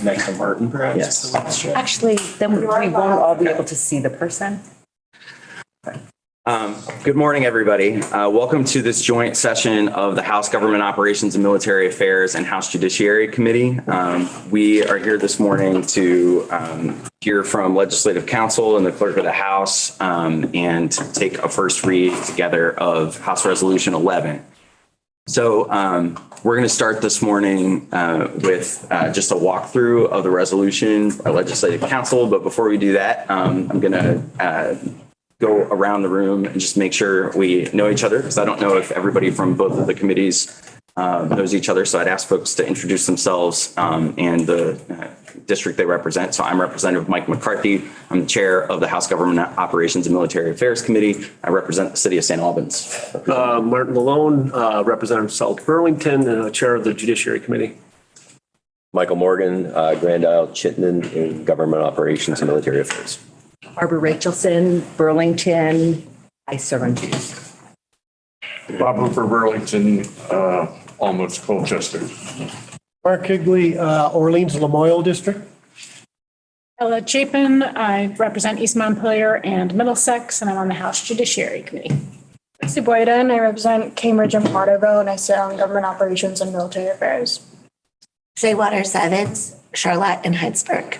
next to Martin, perhaps? Yes. Actually, then we won't all be able to see the person. Good morning, everybody. Welcome to this joint session of the House Government Operations and Military Affairs and House Judiciary Committee. We are here this morning to hear from Legislative Counsel and the Clerk of the House and take a first read together of House Resolution 11. So we're going to start this morning with just a walkthrough of the resolution by Legislative Counsel. But before we do that, I'm going to go around the room and just make sure we know each other, because I don't know if everybody from both of the committees knows each other. So I'd ask folks to introduce themselves and the district they represent. So I'm Representative Mike McCarthy. I'm the chair of the House Government Operations and Military Affairs Committee. I represent the city of St. Albans. Martin Malone, Representative South Burlington, and chair of the Judiciary Committee. Michael Morgan, Grand Isle Chittenden in Government Operations and Military Affairs. Barbara Rachelson, Burlington. I serve on Juice. Bob for Burlington, almost Colchester. Mark Higley, Orleans Lamoille District. Ella Chapin, I represent East Montpelier and Middlesex, and I'm on the House Judiciary Committee. Sue Boyden, I represent Cambridge and Waterville, and I sit on Government Operations and Military Affairs. Shay Waters Savitz, Charlotte and Heidelberg.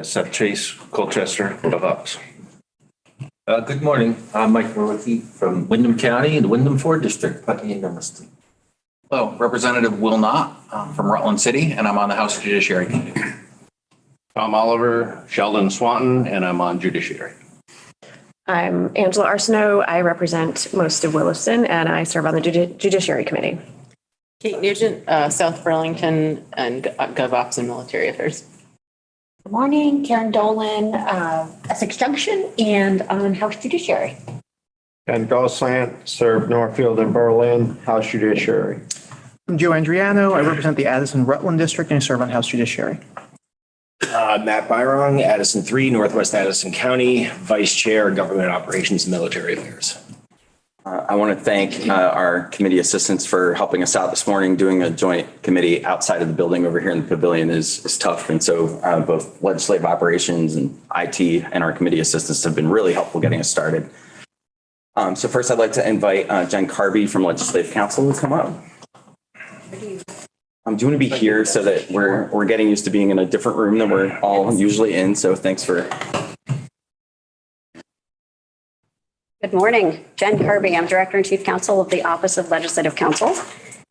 Seth Chase, Colchester, the Hawks. Good morning. I'm Mike Murphy from Windham County, the Windham 4 District, Putney and Dummerston. Hello, Representative Will Knott from Rutland City, and I'm on the House Judiciary Committee. Tom Oliver, Sheldon Swanton, and I'm on Judiciary. I'm Angela Arsenault. I represent most of Williston, and I serve on the Judiciary Committee. Kate Nugent, South Burlington, and GovOps and Military Affairs. Good morning, Karen Dolan, Essex Junction, and on House Judiciary. And Goslant, serve Northfield and Berlin, House Judiciary. I'm Joe Andriano. I represent the Addison Rutland District and I serve on House Judiciary. Matt Byrong, Addison 3, Northwest Addison County, Vice Chair, Government Operations and Military Affairs. I want to thank our committee assistants for helping us out this morning. Doing a joint committee outside of the building over here in the pavilion is tough. And so both legislative operations and IT and our committee assistants have been really helpful getting us started. So first, I'd like to invite Jen Carby from Legislative Counsel to come up. Do you want to be here so that we're getting used to being in a different room than we're all usually in? So thanks for. Good morning, Jen Carby. I'm Director and Chief Counsel of the Office of Legislative Counsel,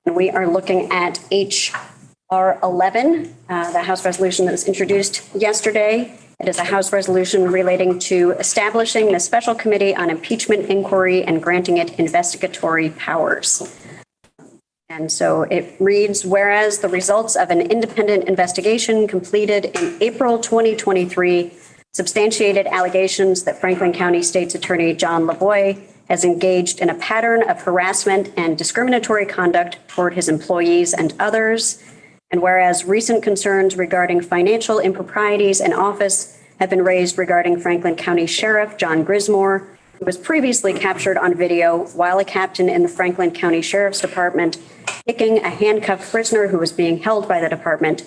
and we are looking at H.R. 11, the House resolution that was introduced yesterday. It is a House resolution relating to establishing the Special Committee on Impeachment Inquiry and granting it investigatory powers. And so it reads, whereas the results of an independent investigation completed in April 2023 substantiated allegations that Franklin County State's Attorney John Lavoie has engaged in a pattern of harassment and discriminatory conduct toward his employees and others. And whereas recent concerns regarding financial improprieties in office have been raised regarding Franklin County Sheriff John Grismore, who was previously captured on video while a captain in the Franklin County Sheriff's Department kicking a handcuffed prisoner who was being held by the department.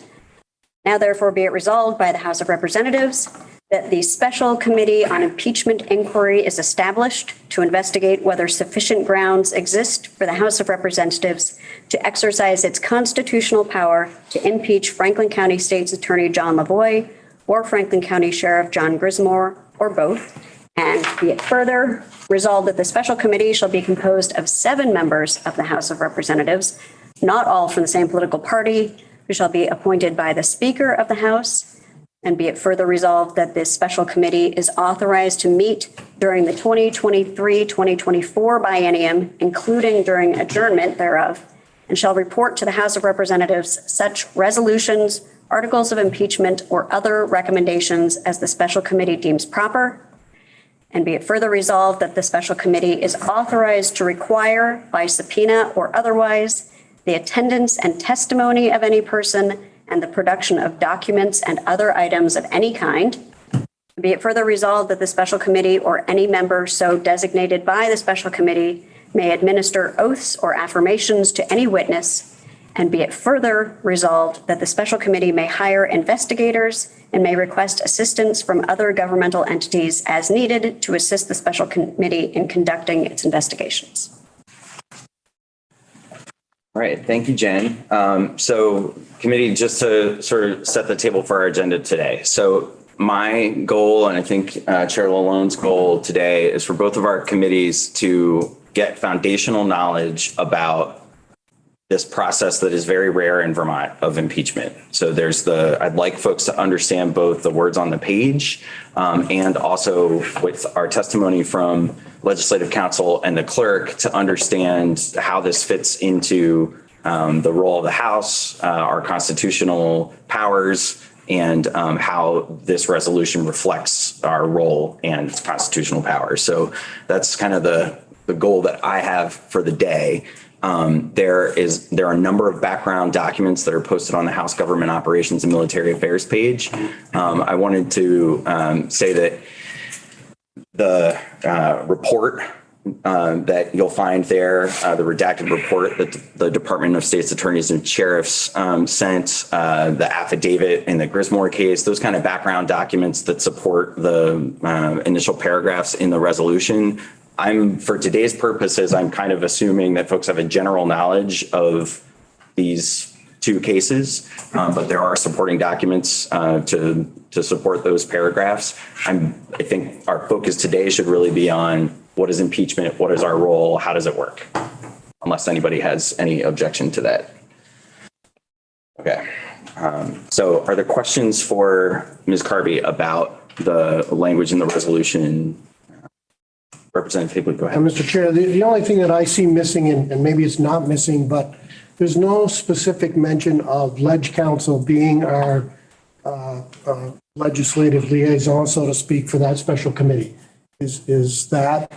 Now therefore be it resolved by the House of Representatives that the Special Committee on Impeachment Inquiry is established to investigate whether sufficient grounds exist for the House of Representatives to exercise its constitutional power to impeach Franklin County State's Attorney John Lavoie or Franklin County Sheriff John Grismore, or both. And be it further resolved that the Special Committee shall be composed of 7 members of the House of Representatives, not all from the same political party, who shall be appointed by the Speaker of the House. And be it further resolved that this special committee is authorized to meet during the 2023-2024 biennium, including during adjournment thereof, and shall report to the House of Representatives such resolutions, articles of impeachment, or other recommendations as the special committee deems proper. And be it further resolved that the special committee is authorized to require by subpoena or otherwise the attendance and testimony of any person and the production of documents and other items of any kind. Be it further resolved that the special committee or any member so designated by the special committee may administer oaths or affirmations to any witness And be it further resolved that the special committee may hire investigators and may request assistance from other governmental entities as needed to assist the special committee in conducting its investigations. All right, thank you, Jen. So committee, just to sort of set the table for our agenda today. So my goal, and I think Chair Lalonde's goal today, is for both of our committees to get foundational knowledge about this process that is very rare in Vermont of impeachment. So I'd like folks to understand both the words on the page and also with our testimony from Legislative Counsel and the clerk to understand how this fits into the role of the House, our constitutional powers, and how this resolution reflects our role and constitutional powers. So that's kind of the goal that I have for the day. There are a number of background documents that are posted on the House Government Operations and Military Affairs page. I wanted to say that the report that you'll find there, the redacted report that the Department of State's attorneys and sheriffs sent, the affidavit in the Grismore case, those kind of background documents that support the initial paragraphs in the resolution. For today's purposes, I'm kind of assuming that folks have a general knowledge of these two cases, but there are supporting documents to support those paragraphs. I think our focus today should really be on what is impeachment, what is our role, how does it work? Unless anybody has any objection to that. Okay. So are there questions for Ms. Carby about the language in the resolution? Representative Higley, go ahead. Mr. Chair, the only thing that I see missing, and maybe it's not missing, but there's no specific mention of Leg Counsel being our legislative liaison, so to speak, for that special committee. Is that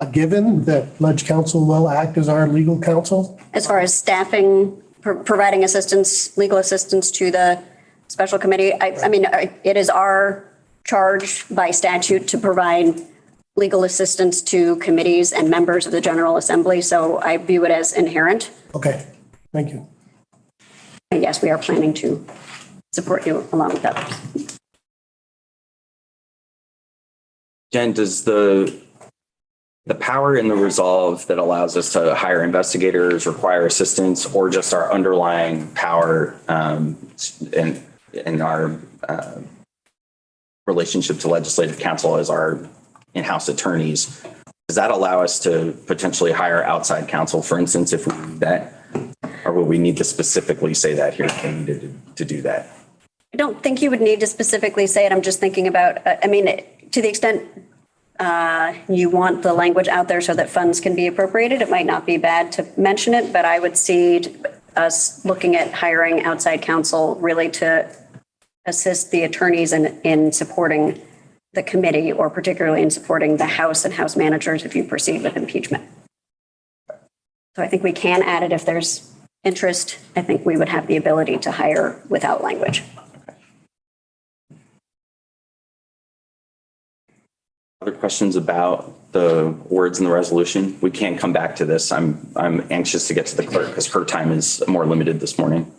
a given that Leg Counsel will act as our legal counsel? As far as staffing, providing assistance, legal assistance to the special committee, I mean, it is our charge by statute to provide legal assistance to committees and members of the General Assembly. So I view it as inherent. Okay, thank you. And yes, we are planning to support you along with others. Jen, does the power in the resolve that allows us to hire investigators, require assistance, or just our underlying power in our relationship to Legislative Counsel as our in-house attorneys, does that allow us to potentially hire outside counsel, for instance, if we need that? Or will we need to specifically say that here if we needed to do that? I don't think you would need to specifically say it. I'm just thinking about, I mean, to the extent you want the language out there so that funds can be appropriated, it might not be bad to mention it, but I would see us looking at hiring outside counsel really to assist the attorneys in supporting the committee, or particularly in supporting the House and House managers if you proceed with impeachment. So I think we can add it if there's interest. I think we would have the ability to hire without language. Other questions about the words in the resolution? We can come back to this. I'm anxious to get to the clerk because her time is more limited this morning.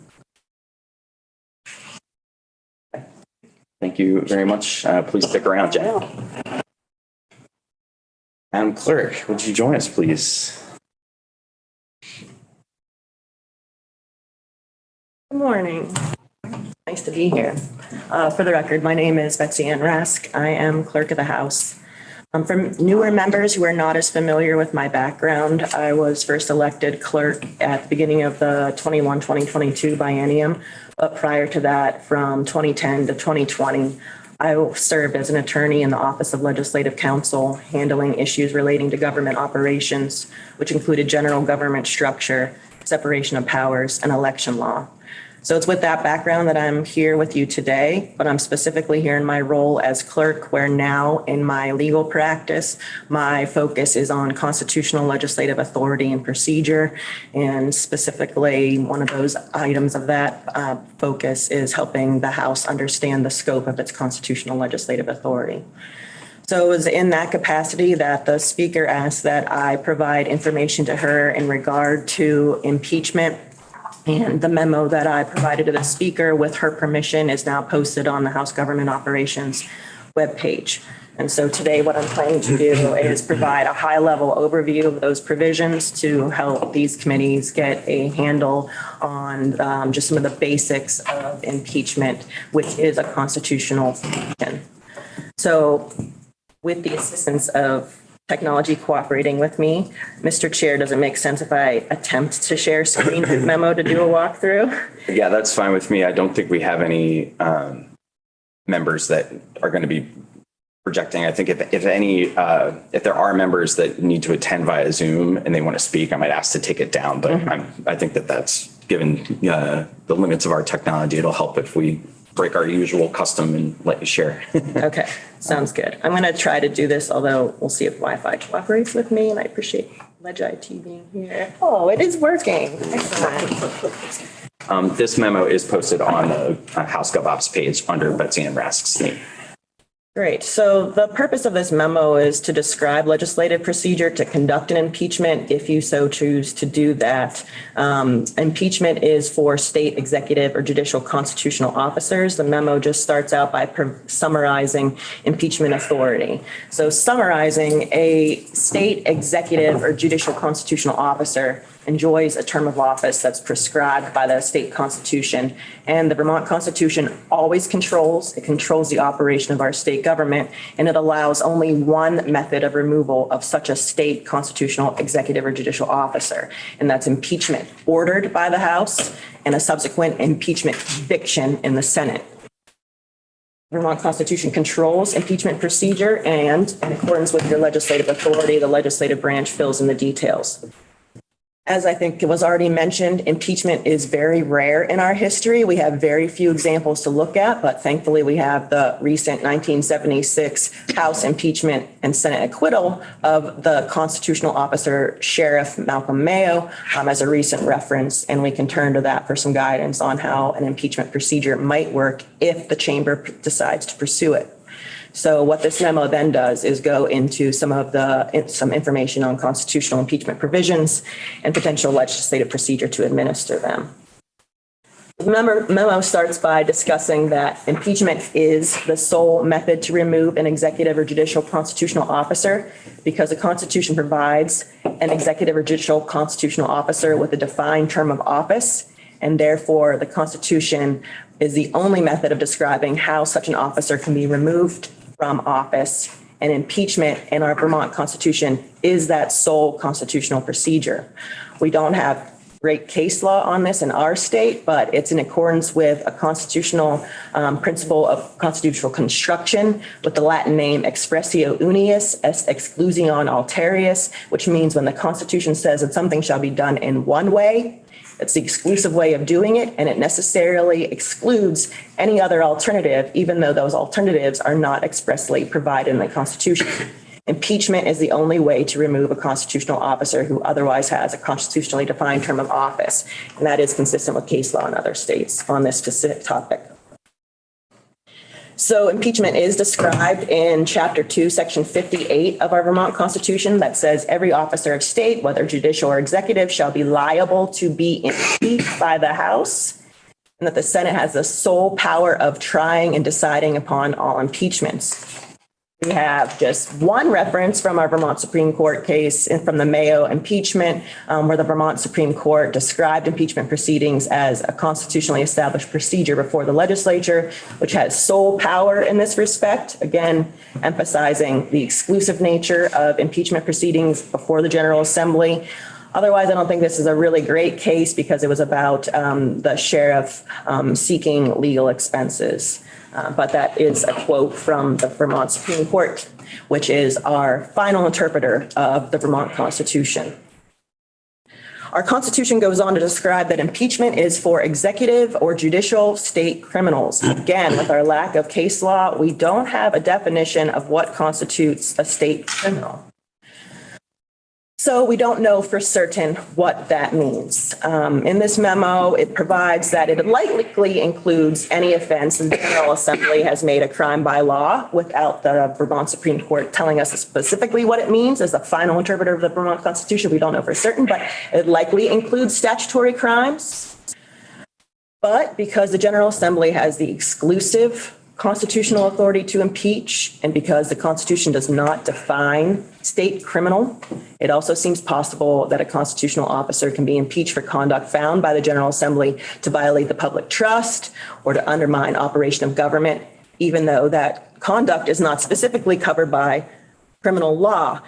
Thank you very much. Please stick around, Jen. Madam Clerk, would you join us, please? Good morning. Nice to be here. For the record, my name is Betsy Ann Rask. I am Clerk of the House. For newer members who are not as familiar with my background, I was first elected clerk at the beginning of the 21-2022 biennium. But prior to that, from 2010 to 2020, I served as an attorney in the Office of Legislative Counsel, handling issues relating to government operations, which included general government structure, separation of powers, and election law. So it's with that background that I'm here with you today, but I'm specifically here in my role as clerk, where now in my legal practice, my focus is on constitutional legislative authority and procedure. And specifically, one of those items of that focus is helping the House understand the scope of its constitutional legislative authority. So it was in that capacity that the Speaker asked that I provide information to her in regard to impeachment And the memo that I provided to the speaker with her permission is now posted on the House Government Operations webpage. And so today what I'm planning to do is provide a high-level overview of those provisions to help these committees get a handle on just some of the basics of impeachment, which is a constitutional function. So with the assistance of technology cooperating with me, Mr. Chair, does it make sense if I attempt to share screen memo to do a walkthrough? Yeah, that's fine with me. I don't think we have any members that are going to be projecting. I think if there are members that need to attend via Zoom and they want to speak, I might ask to take it down. But I think that that's given the limits of our technology. It'll help if we break our usual custom and let you share. Okay, sounds good. I'm going to try to do this, although we'll see if Wi-Fi cooperates with me, and I appreciate Ledge IT being here. Oh, it is working. Excellent. This memo is posted on the House GovOps page under Betsy Ann Rask's name. Great. So the purpose of this memo is to describe legislative procedure to conduct an impeachment if you so choose to do that. Impeachment is for state executive or judicial constitutional officers. The memo just starts out by summarizing impeachment authority. So summarizing, a state executive or judicial constitutional officer enjoys a term of office that's prescribed by the state constitution. And the Vermont Constitution always controls the operation of our state government, and it allows only one method of removal of such a state constitutional executive or judicial officer, and that's impeachment ordered by the House and a subsequent impeachment conviction in the Senate. The Vermont Constitution controls impeachment procedure, and in accordance with your legislative authority, the legislative branch fills in the details. As I think it was already mentioned, impeachment is very rare in our history. We have very few examples to look at, but thankfully we have the recent 1976 House impeachment and Senate acquittal of the constitutional officer, Sheriff Malcolm Mayo, as a recent reference, and we can turn to that for some guidance on how an impeachment procedure might work if the chamber decides to pursue it. So what this memo then does is go into some information on constitutional impeachment provisions and potential legislative procedure to administer them. The memo starts by discussing that impeachment is the sole method to remove an executive or judicial constitutional officer because the Constitution provides an executive or judicial constitutional officer with a defined term of office, and therefore the Constitution is the only method of describing how such an officer can be removed from office, and impeachment in our Vermont Constitution is that sole constitutional procedure. We don't have great case law on this in our state, but it's in accordance with a constitutional principle of constitutional construction with the Latin name expressio unius est exclusion alterius, which means when the Constitution says that something shall be done in one way, it's the exclusive way of doing it, and it necessarily excludes any other alternative, even though those alternatives are not expressly provided in the Constitution. Impeachment is the only way to remove a constitutional officer who otherwise has a constitutionally defined term of office, and that is consistent with case law in other states on this specific topic. So impeachment is described in Chapter 2, Section 58 of our Vermont Constitution that says every officer of state, whether judicial or executive, shall be liable to be impeached by the House, and that the Senate has the sole power of trying and deciding upon all impeachments. We have just one reference from our Vermont Supreme Court case and from the Mayo impeachment, where the Vermont Supreme Court described impeachment proceedings as a constitutionally established procedure before the legislature, which has sole power in this respect, again, emphasizing the exclusive nature of impeachment proceedings before the General Assembly. Otherwise, I don't think this is a really great case because it was about the sheriff seeking legal expenses. But that is a quote from the Vermont Supreme Court, which is our final interpreter of the Vermont Constitution. Our Constitution goes on to describe that impeachment is for executive or judicial state criminals. Again, with our lack of case law, we don't have a definition of what constitutes a state criminal. So we don't know for certain what that means. In this memo, it provides that it likely includes any offense the General Assembly has made a crime by law without the Vermont Supreme Court telling us specifically what it means. As the final interpreter of the Vermont Constitution, we don't know for certain, but it likely includes statutory crimes. But because the General Assembly has the exclusive constitutional authority to impeach, and because the Constitution does not define state criminal, it also seems possible that a constitutional officer can be impeached for conduct found by the General Assembly to violate the public trust or to undermine operation of government, even though that conduct is not specifically covered by criminal law.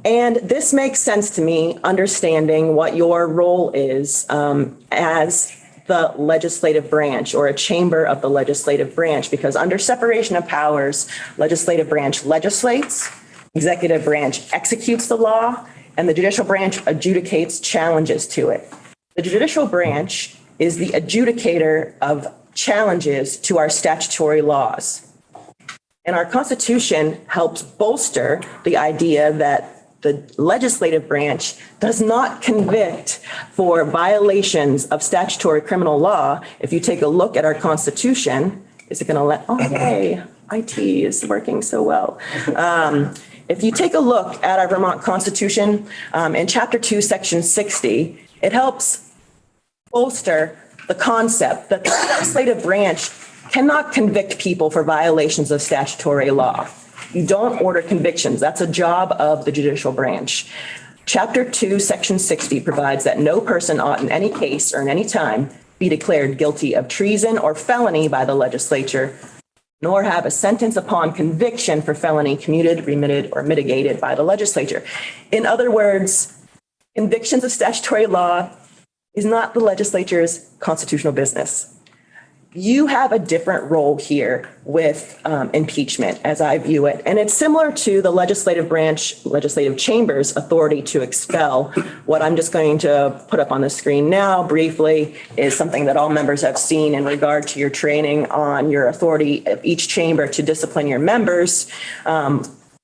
And this makes sense to me, understanding what your role is as the legislative branch or a chamber of the legislative branch, because under separation of powers, legislative branch legislates, executive branch executes the law, and the judicial branch adjudicates challenges to it. The judicial branch is the adjudicator of challenges to our statutory laws. And our Constitution helps bolster the idea that the legislative branch does not convict for violations of statutory criminal law. If you take a look at our Constitution, is it going to let, oh, hey, IT is working so well. If you take a look at our Vermont Constitution, in Chapter 2, Section 60, it helps bolster the concept that the legislative branch cannot convict people for violations of statutory law. You don't order convictions. That's a job of the judicial branch. Chapter 2, Section 60 provides that no person ought in any case or in any time be declared guilty of treason or felony by the legislature, nor have a sentence upon conviction for felony commuted, remitted, or mitigated by the legislature. In other words, convictions of statutory law is not the legislature's constitutional business. You have a different role here with impeachment, as I view it. And it's similar to the legislative branch, legislative chamber's authority to expel. What I'm just going to put up on the screen now briefly is something that all members have seen in regard to your training on your authority of each chamber to discipline your members,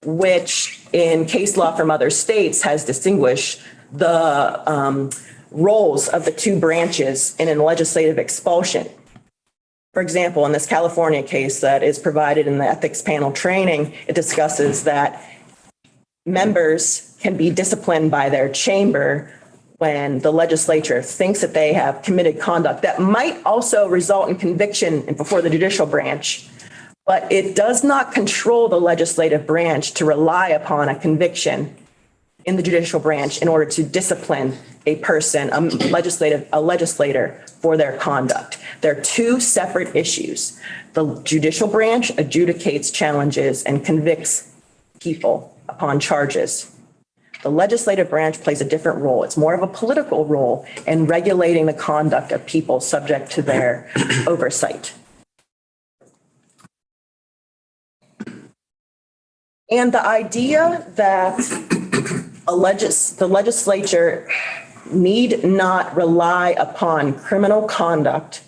which in case law from other states has distinguished the roles of the two branches in a legislative expulsion. For example, in this California case that is provided in the ethics panel training, it discusses that members can be disciplined by their chamber when the legislature thinks that they have committed conduct that might also result in conviction before the judicial branch, but it does not control the legislative branch to rely upon a conviction in the judicial branch in order to discipline a person, a legislator for their conduct. They're two separate issues. The judicial branch adjudicates challenges and convicts people upon charges. The legislative branch plays a different role. It's more of a political role in regulating the conduct of people subject to their oversight. And the idea that the legislature need not rely upon criminal conduct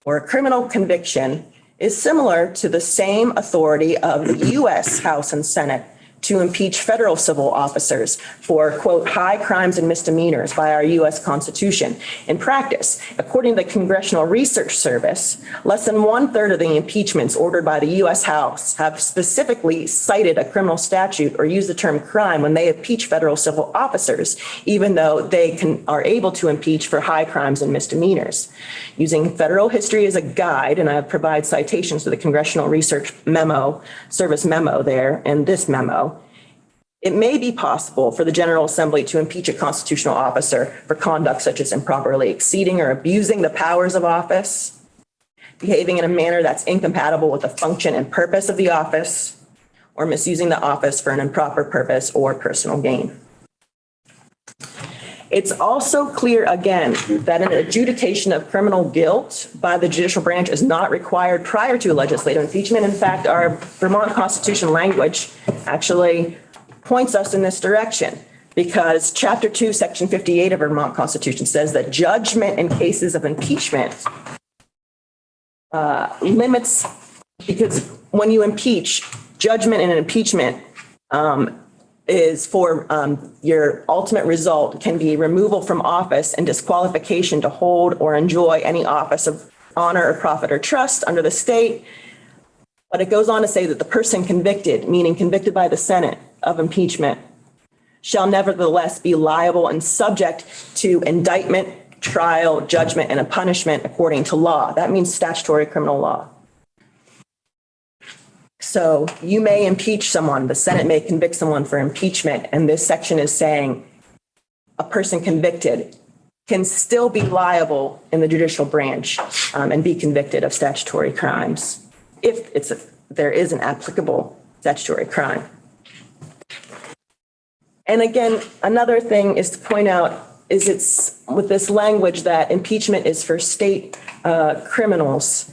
or a criminal conviction is similar to the same authority of the U.S. House and Senate to impeach federal civil officers for, quote, high crimes and misdemeanors by our U.S. Constitution. In practice, according to the Congressional Research Service, less than 1/3 of the impeachments ordered by the U.S. House have specifically cited a criminal statute or used the term crime when they impeach federal civil officers, even though they are able to impeach for high crimes and misdemeanors. Using federal history as a guide, and I provide citations to the Congressional Research Service memo there and this memo, it may be possible for the General Assembly to impeach a constitutional officer for conduct such as improperly exceeding or abusing the powers of office, behaving in a manner that's incompatible with the function and purpose of the office, or misusing the office for an improper purpose or personal gain. It's also clear, again, that an adjudication of criminal guilt by the judicial branch is not required prior to legislative impeachment. In fact, our Vermont Constitution language actually points us in this direction, because Chapter 2, Section 58 of Vermont Constitution says that judgment in cases of impeachment limits, because when you impeach, judgment in an impeachment is for your ultimate result can be removal from office and disqualification to hold or enjoy any office of honor or profit or trust under the state. But it goes on to say that the person convicted, meaning convicted by the Senate of impeachment, shall nevertheless be liable and subject to indictment trial, judgment, and a punishment according to law. That means statutory criminal law. So you may impeach someone, the Senate may convict someone for impeachment, and this section is saying a person convicted can still be liable in the judicial branch and be convicted of statutory crimes if there is an applicable statutory crime. And again, another thing is to point out is it's with this language that impeachment is for state criminals.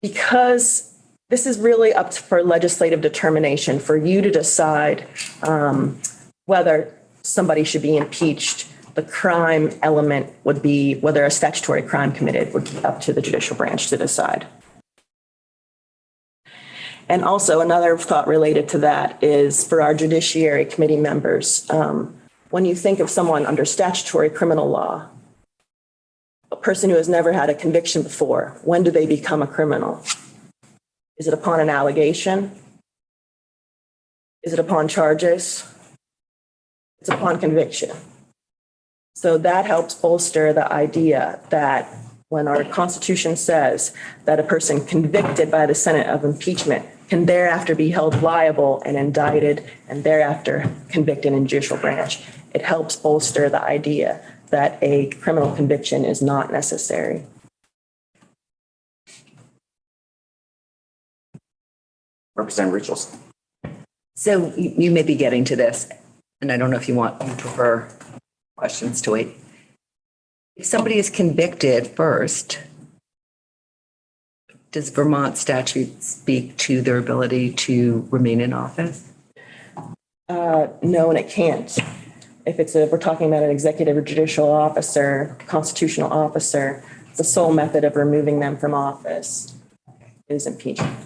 Because this is really up for legislative determination for you to decide whether somebody should be impeached. The crime element would be whether a statutory crime committed would be up to the judicial branch to decide. And also another thought related to that is for our Judiciary Committee members, when you think of someone under statutory criminal law, a person who has never had a conviction before, when do they become a criminal? Is it upon an allegation? Is it upon charges? It's upon conviction. So that helps bolster the idea that when our Constitution says that a person convicted by the Senate of impeachment can thereafter be held liable and indicted and thereafter convicted in judicial branch, it helps bolster the idea that a criminal conviction is not necessary. Representative Richardson. So you may be getting to this, and I don't know if you prefer questions to wait. If somebody is convicted first, does Vermont statute speak to their ability to remain in office? No, and it can't. If we're talking about an executive or judicial officer, constitutional officer, the sole method of removing them from office is impeachment.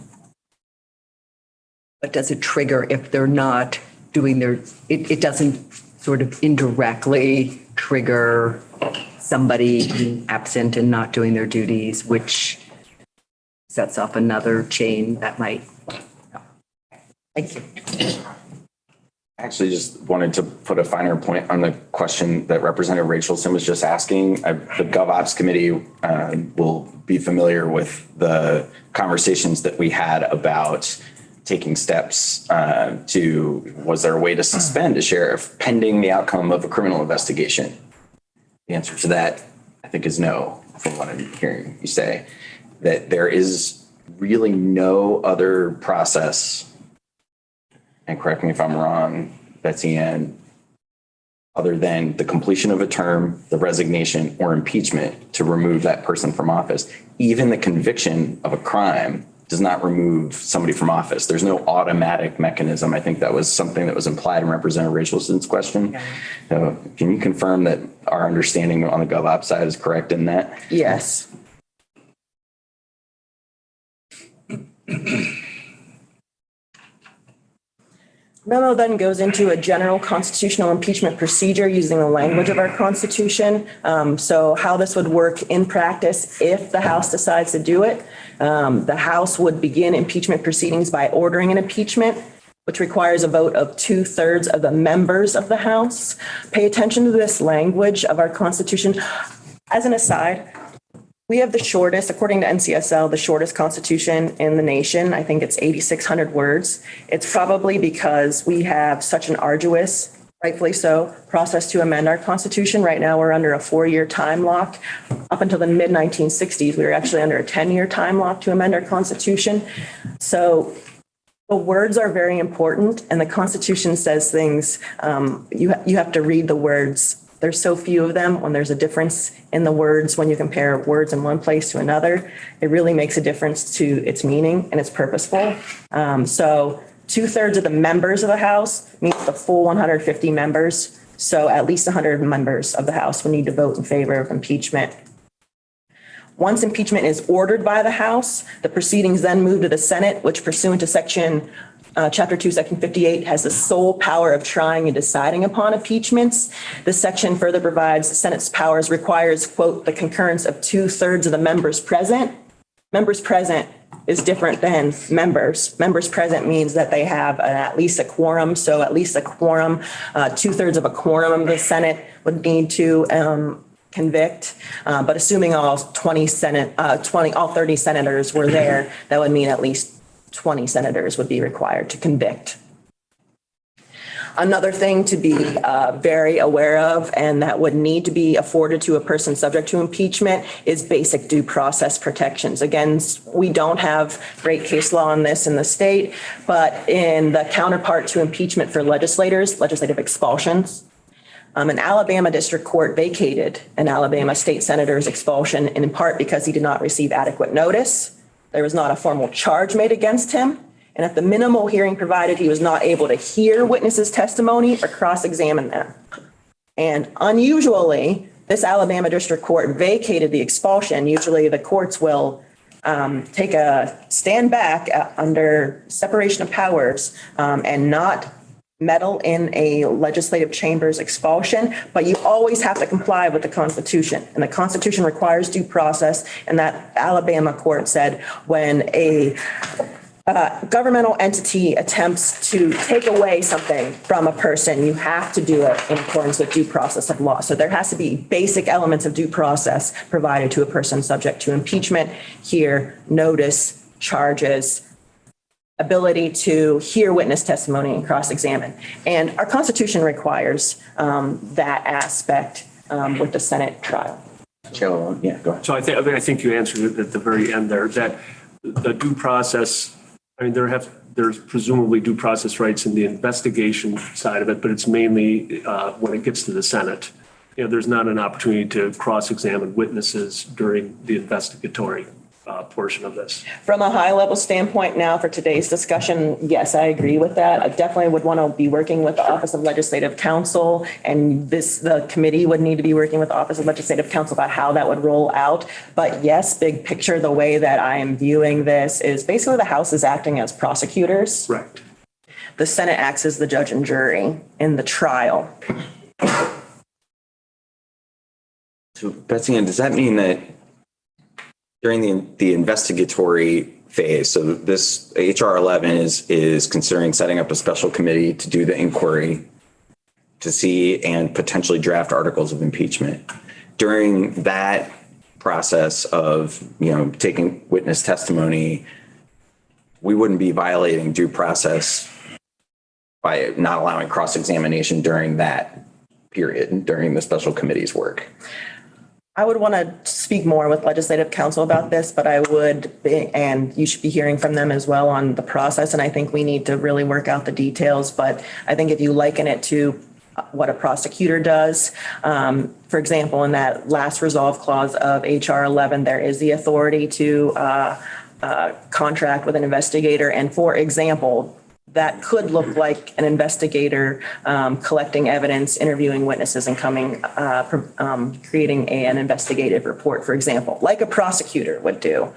But does it trigger if they're not doing it doesn't sort of indirectly trigger somebody being absent and not doing their duties, which sets off another chain that might. Thank you. I actually just wanted to put a finer point on the question that Representative Rachelson was just asking. The GovOps committee will be familiar with the conversations that we had about taking steps was there a way to suspend a sheriff pending the outcome of a criminal investigation? The answer to that, I think, is no, from what I'm hearing you say, that there is really no other process, and correct me if I'm wrong, Betsy Ann, other than the completion of a term, the resignation, or impeachment to remove that person from office. Even the conviction of a crime does not remove somebody from office. There's no automatic mechanism. I think that was something that was implied in Representative Rachelson's question. So can you confirm that our understanding on the GovOps side is correct in that? Yes. Memo then goes into a general constitutional impeachment procedure using the language of our Constitution. So how this would work in practice if the House decides to do it. The House would begin impeachment proceedings by ordering an impeachment, which requires a vote of 2/3 of the members of the House. Pay attention to this language of our Constitution. As an aside, we have the shortest, according to NCSL, the shortest constitution in the nation. I think it's 8,600 words. It's probably because we have such an arduous, rightfully so, process to amend our constitution. Right now, we're under a 4-year time lock. Up until the mid-1960s, we were actually under a 10-year time lock to amend our constitution. So the words are very important, and the Constitution says things. You have to read the words. There's so few of them. When there's a difference in the words, when you compare words in one place to another, it really makes a difference to its meaning, and it's purposeful. So 2/3 of the members of the House means the full 150 members. So at least 100 members of the House would need to vote in favor of impeachment. Once impeachment is ordered by the House, the proceedings then move to the Senate, which pursuant to Chapter 2, Section 58 has the sole power of trying and deciding upon impeachments. This section further provides the Senate's powers requires, quote, the concurrence of 2/3 of the members present. Members present is different than members. Members present means that they have at least a quorum. So at least a quorum, 2/3 of a quorum of the Senate would need to convict. But assuming all 30 senators were there, that would mean at least 20 senators would be required to convict. Another thing to be very aware of, and that would need to be afforded to a person subject to impeachment, is basic due process protections. Again, we don't have great case law on this in the state, but in the counterpart to impeachment for legislators, legislative expulsions, an Alabama district court vacated an Alabama state senator's expulsion in part because he did not receive adequate notice. There was not a formal charge made against him. And at the minimal hearing provided, he was not able to hear witnesses' testimony or cross-examine them. And unusually, this Alabama district court vacated the expulsion. Usually the courts will take a stand back under separation of powers and not meddle in a legislative chamber's expulsion, but you always have to comply with the Constitution. And the Constitution requires due process. And that Alabama court said when a governmental entity attempts to take away something from a person, you have to do it in accordance with due process of law. So there has to be basic elements of due process provided to a person subject to impeachment. Here, notice, charges, ability to hear witness testimony and cross-examine. And our Constitution requires that aspect with the Senate trial. Yeah, go ahead. So I think you answered it at the very end there, that the due process, I mean, there's presumably due process rights in the investigation side of it, but it's mainly when it gets to the Senate. You know, there's not an opportunity to cross-examine witnesses during the investigatory portion of this. From a high level standpoint now for today's discussion, yes, I agree with that. I definitely would want to be working with the Office of Legislative Counsel, and the committee would need to be working with the Office of Legislative Counsel about how that would roll out. But yes, big picture, the way that I am viewing this is basically the House is acting as prosecutors. Right. The Senate acts as the judge and jury in the trial. So Betsy Ann, does that mean that during the investigatory phase, so this HR 11 is considering setting up a special committee to do the inquiry to see and potentially draft articles of impeachment. During that process of, taking witness testimony, we wouldn't be violating due process by not allowing cross-examination during that period, during the special committee's work. I would want to speak more with legislative counsel about this, but I would, and you should be hearing from them as well on the process. And I think we need to really work out the details. But I think if you liken it to what a prosecutor does, for example, in that last resolve clause of HR 11, there is the authority to contract with an investigator. And for example, that could look like an investigator collecting evidence, interviewing witnesses, and creating an investigative report, for example, like a prosecutor would do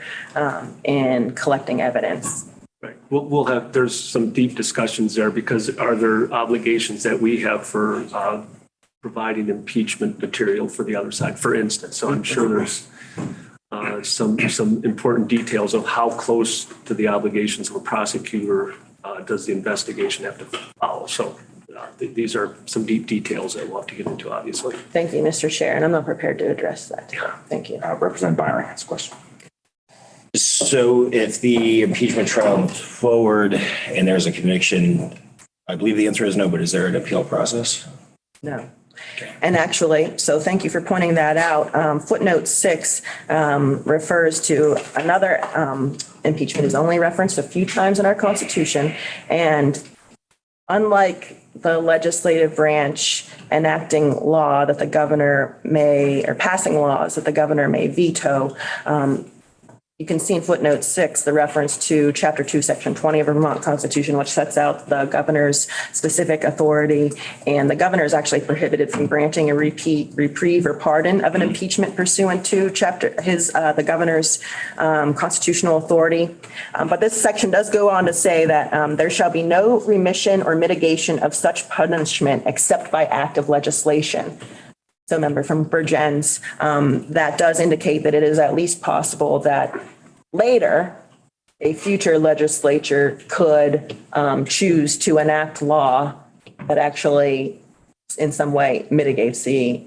in collecting evidence. Right. There's some deep discussions there, because are there obligations that we have for providing impeachment material for the other side, for instance? So I'm sure there's some important details of how close to the obligations of a prosecutor does the investigation have to follow. So these are some deep details that we'll have to get into, obviously. Thank you, Mr. Chair, and I'm not prepared to address that. Thank you. Representative Byron has a question. So if the impeachment trial moves forward and there's a conviction, I believe the answer is no, but is there an appeal process? No. And actually, so thank you for pointing that out. Footnote 6 refers to another impeachment is only referenced a few times in our Constitution. And unlike the legislative branch enacting law that the governor may, or passing laws that the governor may veto, you can see in footnote 6 the reference to Chapter 2, Section 20 of the Vermont Constitution, which sets out the governor's specific authority. And the governor is actually prohibited from granting a reprieve or pardon of an impeachment pursuant to the governor's constitutional authority. But this section does go on to say that there shall be no remission or mitigation of such punishment except by act of legislation. So member from Burgens, that does indicate that it is at least possible that later, a future legislature could choose to enact law that actually in some way mitigates the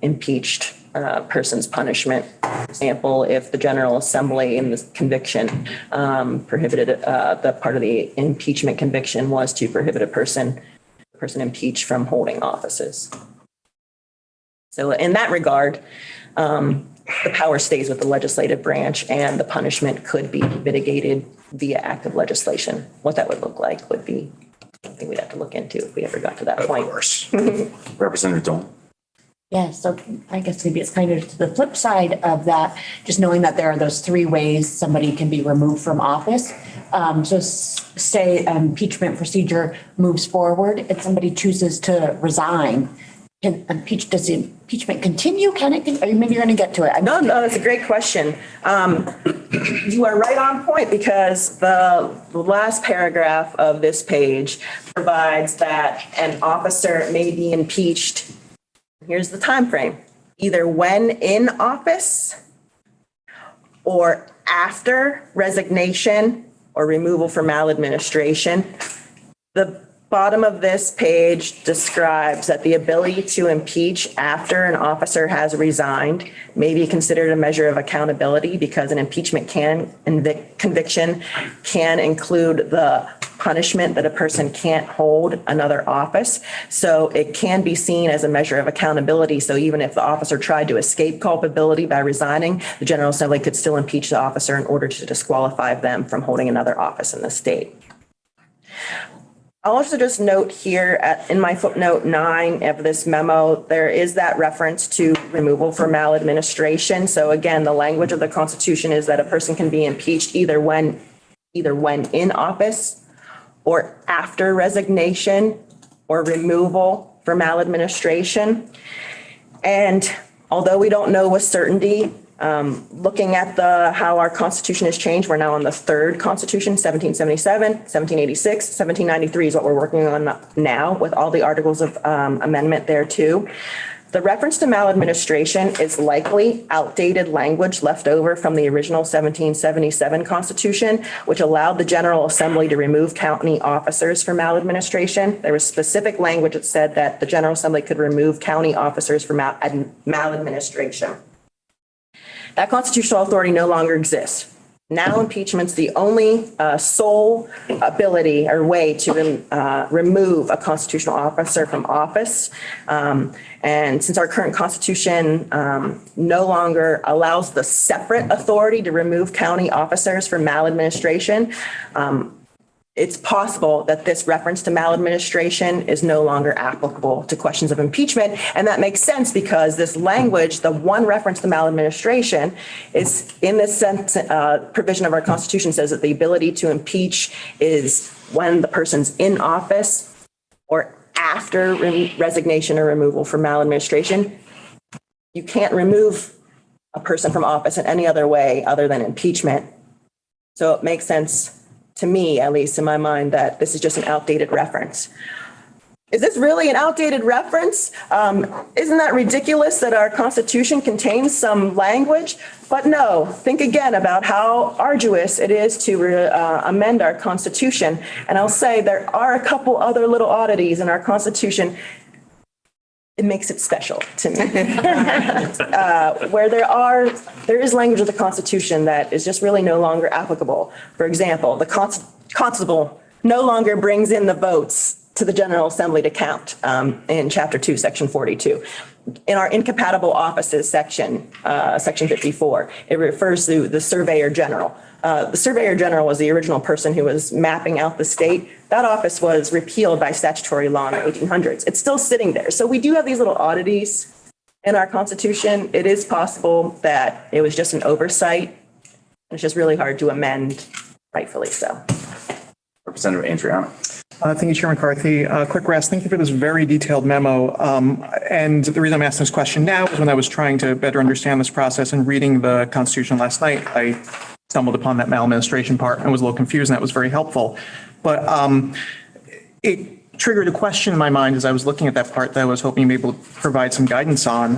impeached person's punishment. For example, if the General Assembly in this conviction prohibited, the part of the impeachment conviction was to prohibit a person impeached from holding offices. So in that regard, the power stays with the legislative branch and the punishment could be mitigated via active legislation. What that would look like would be something we'd have to look into if we ever got to that point. Of course. Representative Dolan. Yeah, so I guess maybe it's kind of to the flip side of that, just knowing that there are those three ways somebody can be removed from office. So say impeachment procedure moves forward and somebody chooses to resign. Does the impeachment continue? Can it? Or maybe you're going to get to it. No, that's a great question. You are right on point because the last paragraph of this page provides that an officer may be impeached. Here's the time frame: either when in office or after resignation or removal for maladministration. The bottom of this page describes that the ability to impeach after an officer has resigned may be considered a measure of accountability because an impeachment conviction can include the punishment that a person can't hold another office. So it can be seen as a measure of accountability. So even if the officer tried to escape culpability by resigning, the General Assembly could still impeach the officer in order to disqualify them from holding another office in the state. I'll also just note here in my footnote 9 of this memo, there is that reference to removal for maladministration. So again, the language of the Constitution is that a person can be impeached either when in office or after resignation or removal for maladministration. And although we don't know with certainty, looking at how our Constitution has changed, we're now on the third Constitution, 1777, 1786, 1793 is what we're working on now with all the articles of amendment there too. The reference to maladministration is likely outdated language left over from the original 1777 Constitution, which allowed the General Assembly to remove county officers for maladministration. There was specific language that said that the General Assembly could remove county officers for maladministration. That constitutional authority no longer exists. Now impeachment's the only sole ability or way to remove a constitutional officer from office. And since our current Constitution no longer allows the separate authority to remove county officers for maladministration, it's possible that this reference to maladministration is no longer applicable to questions of impeachment. And that makes sense because this language, the one reference to maladministration, is in this sense, provision of our Constitution says that the ability to impeach is when the person's in office or after resignation or removal for maladministration. You can't remove a person from office in any other way other than impeachment. So it makes sense to me, at least in my mind, that this is just an outdated reference. Is this really an outdated reference? Isn't that ridiculous that our Constitution contains some language? But no, think again about how arduous it is to amend our Constitution. And I'll say there are a couple other little oddities in our Constitution. It makes it special to me. Where there is language of the Constitution that is just really no longer applicable. For example, the constable no longer brings in the votes to the General Assembly to count in Chapter 2, Section 42. In our incompatible offices section, Section 54, it refers to the Surveyor General. The Surveyor General was the original person who was mapping out the state. That office was repealed by statutory law in the 1800s. It's still sitting there. So we do have these little oddities in our Constitution. It is possible that it was just an oversight. It's just really hard to amend, rightfully so. Representative Andriano. Thank you, Chair McCarthy. Clerk Rask, thank you for this very detailed memo. And the reason I'm asking this question now is when I was trying to better understand this process and reading the Constitution last night, I stumbled upon that maladministration part and was a little confused, and that was very helpful. But it triggered a question in my mind as I was looking at that part that I was hoping you'd be able to provide some guidance on,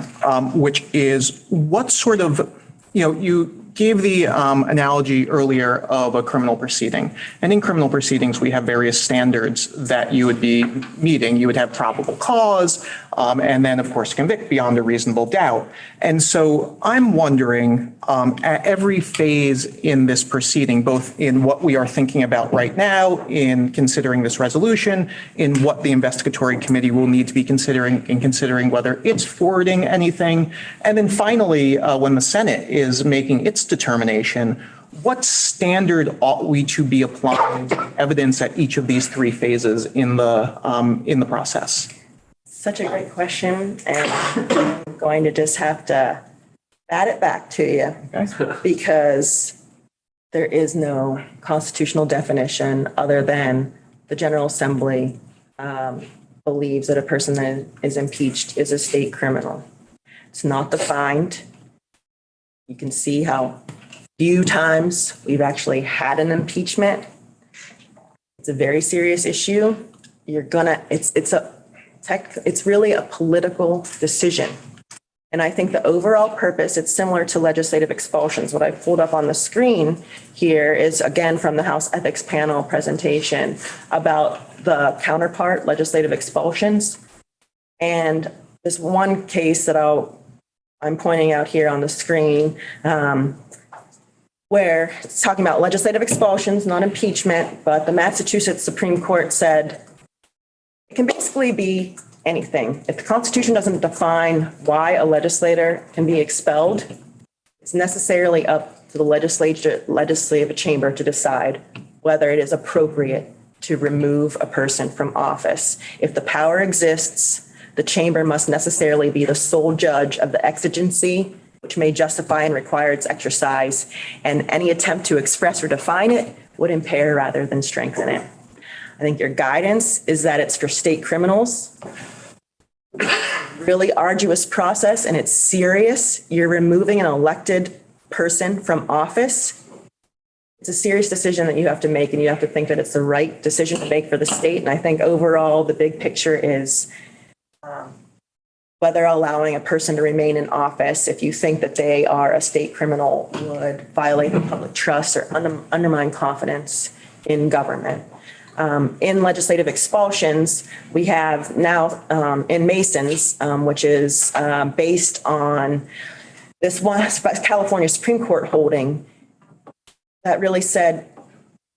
which is what sort of, you gave the analogy earlier of a criminal proceeding. And in criminal proceedings, we have various standards that you would be meeting. You would have probable cause, and then, of course, convict beyond a reasonable doubt. And so I'm wondering, at every phase in this proceeding, both in what we are thinking about right now, in considering this resolution, in what the investigatory committee will need to be considering, in considering whether it's forwarding anything, and then finally, when the Senate is making its determination, what standard ought we to be applying to evidence at each of these three phases in the process? Such a great question, and I'm going to just have to bat it back to you because there is no constitutional definition other than the General Assembly believes that a person that is impeached is a state criminal. It's not defined. You can see how few times we've actually had an impeachment. It's a very serious issue. It's really a political decision. And I think the overall purpose, it's similar to legislative expulsions. What I pulled up on the screen here is, again, from the House Ethics Panel presentation about the counterpart legislative expulsions. And this one case that I'm pointing out here on the screen, where it's talking about legislative expulsions, not impeachment, but the Massachusetts Supreme Court said it can basically be anything. If the Constitution doesn't define why a legislator can be expelled, it's necessarily up to the legislative chamber to decide whether it is appropriate to remove a person from office. If the power exists, the chamber must necessarily be the sole judge of the exigency, which may justify and require its exercise, and any attempt to express or define it would impair rather than strengthen it. I think your guidance is that it's for state criminals. Really arduous process, and it's serious. You're removing an elected person from office. It's a serious decision that you have to make, and you have to think that it's the right decision to make for the state. And I think overall, the big picture is whether allowing a person to remain in office, if you think that they are a state criminal, would violate the public trust or undermine confidence in government. In legislative expulsions, we have now in Masons, which is based on this one California Supreme Court holding that really said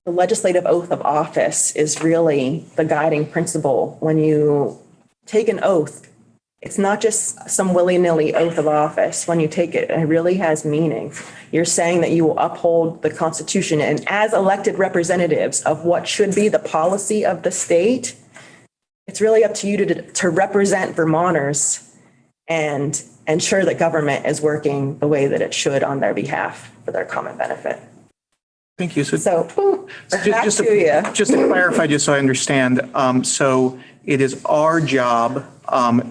the legislative oath of office is really the guiding principle. When you take an oath, it's not just some willy-nilly oath of office. When you take it, it really has meaning. You're saying that you will uphold the Constitution, and as elected representatives of what should be the policy of the state, it's really up to you to represent Vermonters and ensure that government is working the way that it should on their behalf for their common benefit. Thank you. So back just to you. Just to clarify, just so I understand, so it is our job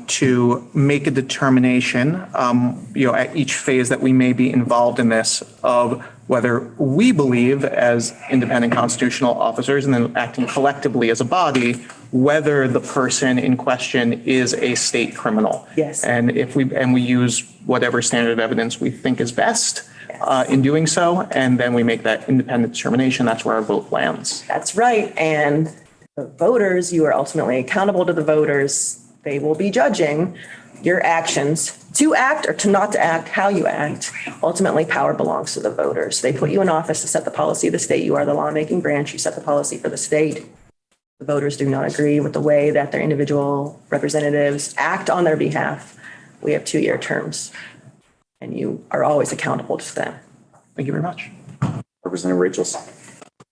to make a determination, at each phase that we may be involved in this, of whether we believe as independent constitutional officers and then acting collectively as a body, whether the person in question is a state criminal. Yes. And we use whatever standard of evidence we think is best in doing so, and then we make that independent determination. That's where our vote lands. That's right. And the voters, you are ultimately accountable to the voters. They will be judging your actions to act or to not to act, how you act. Ultimately, power belongs to the voters. They put you in office to set the policy of the state. You are the lawmaking branch. You set the policy for the state. The voters do not agree with the way that their individual representatives act on their behalf. We have 2-year terms, and you are always accountable to them. Thank you very much. Representative Rachels.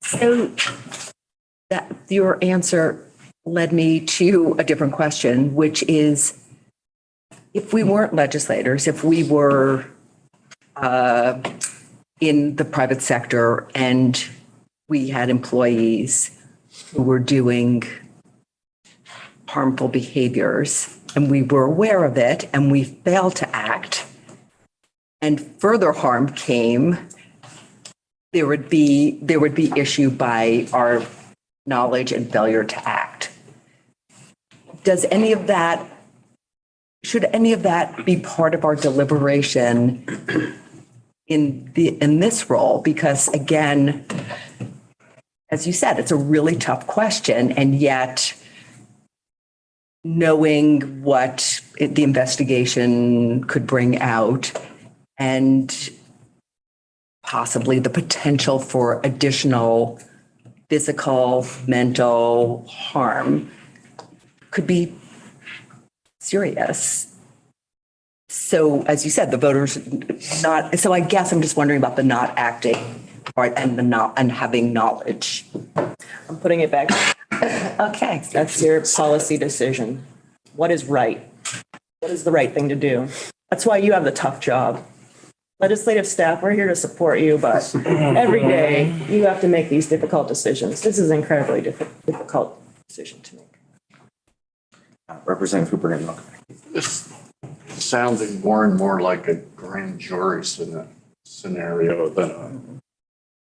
So that your answer led me to a different question, which is, if we weren't legislators, if we were in the private sector and we had employees who were doing harmful behaviors and we were aware of it and we failed to act and further harm came, there would be issue by our knowledge and failure to act. Should any of that be part of our deliberation in this role? Because again, as you said, it's a really tough question, and yet knowing what the investigation could bring out and possibly the potential for additional physical, mental harm could be serious. So as you said, the voters not, so I guess I'm just wondering about the not acting part and and having knowledge. I'm putting it back. Okay. That's your policy decision. What is right? What is the right thing to do? That's why you have the tough job. Legislative staff, we're here to support you, but every day you have to make these difficult decisions. This is an incredibly difficult decision to make. Representative Hooper and welcome. This is sounding more and more like a grand jury scenario than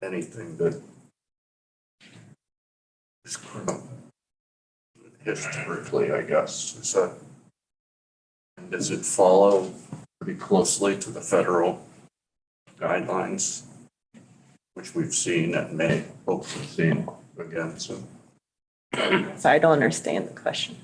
anything that is criminal historically, I guess. And does it follow pretty closely to the federal guidelines, which we've seen and may hopefully see again soon? So I don't understand the question.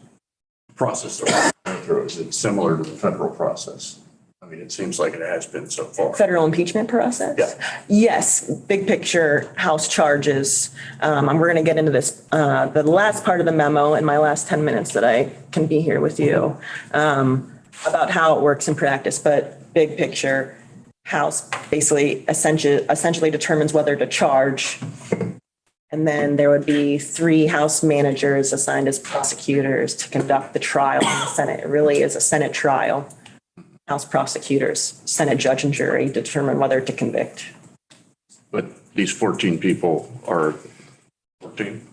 Process that we're going through, is it similar to the federal process? I mean, it seems like it has been so far. Federal impeachment process? Yeah. Yes, big picture, House charges. And we're going to get into this, the last part of the memo in my last 10 minutes that I can be here with you, about how it works in practice. But big picture, House basically essentially determines whether to charge. And then there would be 3 House managers assigned as prosecutors to conduct the trial in the Senate. It really is a Senate trial. House prosecutors, Senate judge and jury determine whether to convict. But these 14 people are going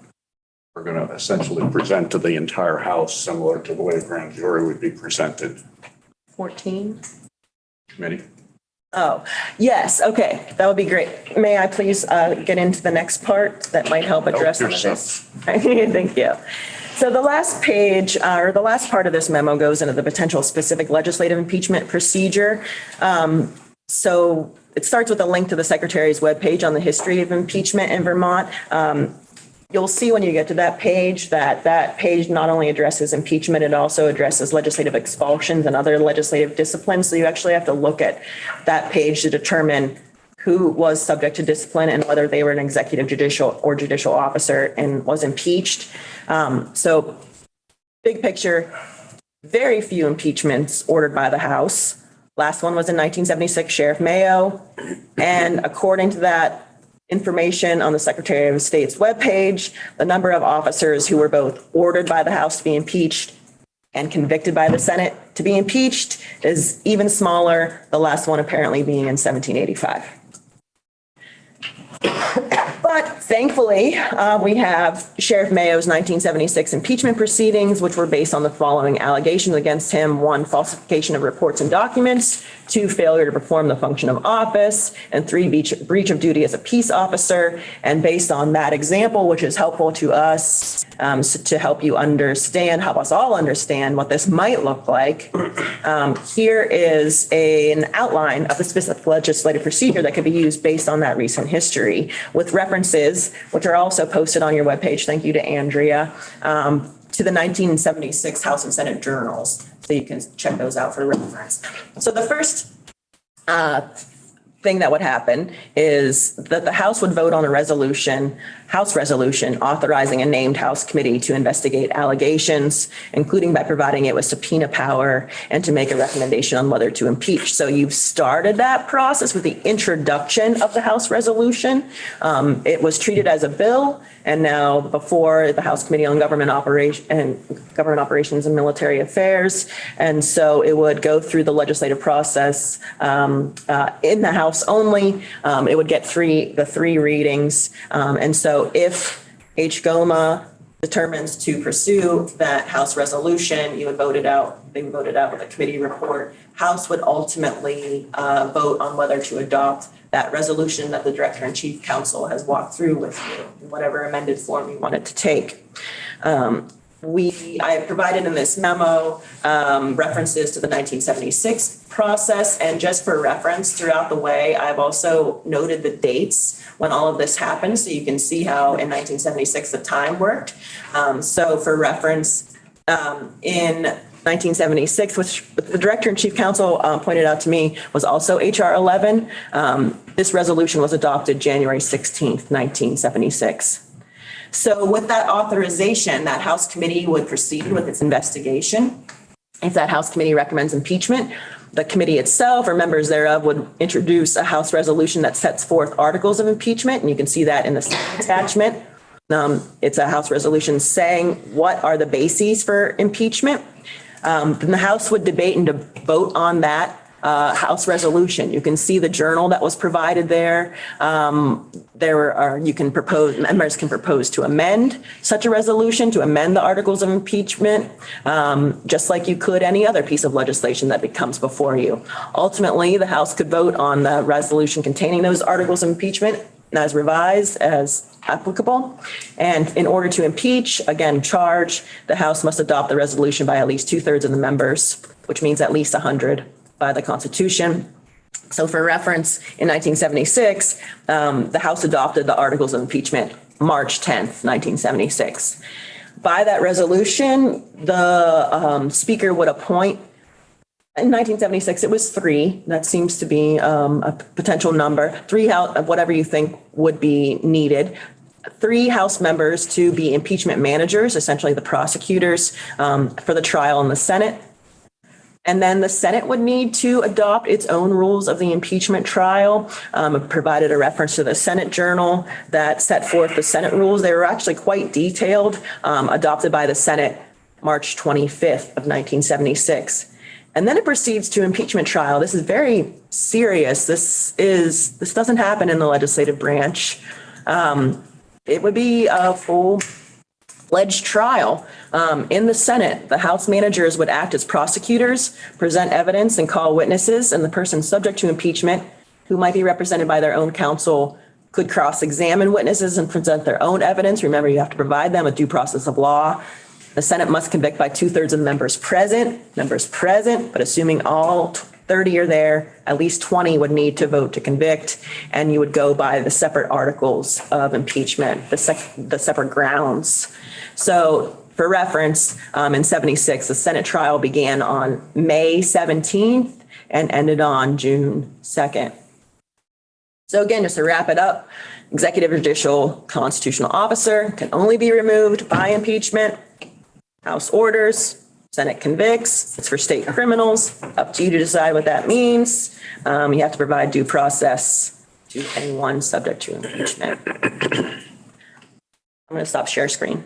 to essentially present to the entire House, similar to the way a grand jury would be presented. 14? Committee. Oh, yes. Okay. That would be great. May I please get into the next part that might help address some of this? Thank you. So the last page or the last part of this memo goes into the potential specific legislative impeachment procedure. So it starts with a link to the Secretary's webpage on the history of impeachment in Vermont. You'll see when you get to that page that page not only addresses impeachment, it also addresses legislative expulsions and other legislative disciplines. So you actually have to look at that page to determine who was subject to discipline and whether they were an executive, judicial, or judicial officer and was impeached. So big picture, very few impeachments ordered by the House. Last one was in 1976, Sheriff Mayo. And according to that information on the Secretary of State's webpage, the number of officers who were both ordered by the House to be impeached and convicted by the Senate to be impeached is even smaller, the last one apparently being in 1785. But thankfully, we have Sheriff Mayo's 1976 impeachment proceedings, which were based on the following allegations against him: 1, falsification of reports and documents; 2, failure to perform the function of office; and 3, breach of duty as a peace officer. And based on that example, which is helpful to us to help you understand, help us all understand what this might look like, here is an outline of the specific legislative procedure that could be used based on that recent history, with references, which are also posted on your webpage. Thank you to Andrea, to the 1976 House and Senate journals. So you can check those out for reference. So the first thing that would happen is that the House would vote on a resolution, House resolution, authorizing a named House committee to investigate allegations, including by providing it with subpoena power and to make a recommendation on whether to impeach. So you've started that process with the introduction of the House resolution. It was treated as a bill, and now before the House Committee on Government Operations and Military Affairs. And so it would go through the legislative process in the House only. It would get the three readings. And so if HGOMA determines to pursue that House resolution, you would vote it out. They would vote it out with a committee report. House would ultimately vote on whether to adopt that resolution that the Director and Chief Counsel has walked through with you in whatever amended form you want it to take. I have provided in this memo references to the 1976 process. And just for reference, throughout the way, I've also noted the dates when all of this happened. So you can see how in 1976 the time worked. So for reference, in 1976, which the Director and Chief Counsel pointed out to me was also HR 11. This resolution was adopted January 16th, 1976. So with that authorization, that House committee would proceed with its investigation. If that House committee recommends impeachment, the committee itself or members thereof would introduce a House resolution that sets forth articles of impeachment. And you can see that in the second attachment. It's a House resolution saying what are the bases for impeachment. Then the House would debate and vote on that House resolution. You can see the journal that was provided there. Members can propose to amend such a resolution, to amend the articles of impeachment, just like you could any other piece of legislation that comes before you. Ultimately, the House could vote on the resolution containing those articles of impeachment as revised, as applicable. And in order to impeach, again, charge, the House must adopt the resolution by at least 2/3 of the members, which means at least 100 by the Constitution. So for reference, in 1976, the House adopted the articles of impeachment March 10th, 1976. By that resolution, the Speaker would appoint, in 1976, it was 3. That seems to be a potential number. 3, whatever you think would be needed. 3 House members to be impeachment managers, essentially the prosecutors for the trial in the Senate. And then the Senate would need to adopt its own rules of the impeachment trial. Provided a reference to the Senate Journal that set forth the Senate rules. They were actually quite detailed, adopted by the Senate March 25th of 1976. And then it proceeds to impeachment trial. This is very serious. This doesn't happen in the legislative branch. It would be a full-fledged trial. In the Senate, the House managers would act as prosecutors, present evidence and call witnesses, and the person subject to impeachment, who might be represented by their own counsel, could cross-examine witnesses and present their own evidence. Remember, you have to provide them a due process of law. The Senate must convict by 2/3 of the members present, but assuming all 30 are there, at least 20 would need to vote to convict, and you would go by the separate articles of impeachment, the separate grounds. So for reference, in 76, the Senate trial began on May 17th and ended on June 2nd. So again, just to wrap it up, executive judicial constitutional officer can only be removed by impeachment. House orders, Senate convicts. It's for state criminals. Up to you to decide what that means. You have to provide due process to anyone subject to impeachment. I'm going to stop share screen.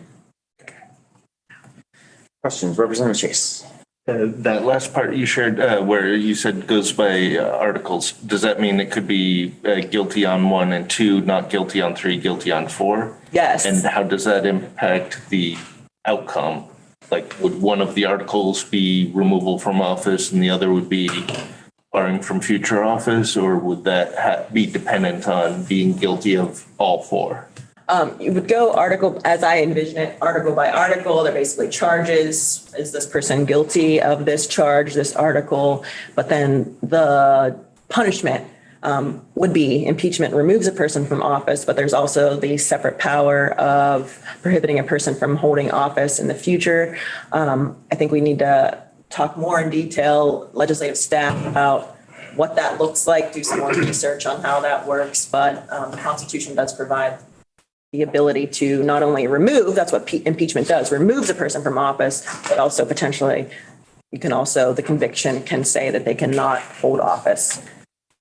Questions, Representative Chase? That last part you shared where you said goes by articles, does that mean it could be guilty on 1 and 2, not guilty on 3, guilty on 4? Yes. And how does that impact the outcome? Like, would one of the articles be removal from office and the other would be barring from future office, or would that be dependent on being guilty of all 4? You would go article, as I envision it, article by article. They're basically charges. Is this person guilty of this charge, this article? But then the punishment would be impeachment removes a person from office, but there's also the separate power of prohibiting a person from holding office in the future. I think we need to talk more in detail, legislative staff, about what that looks like, do some more research on how that works. But the Constitution does provide the ability to not only remove, that's what impeachment does, removes a person from office, but also potentially, the conviction can say that they cannot hold office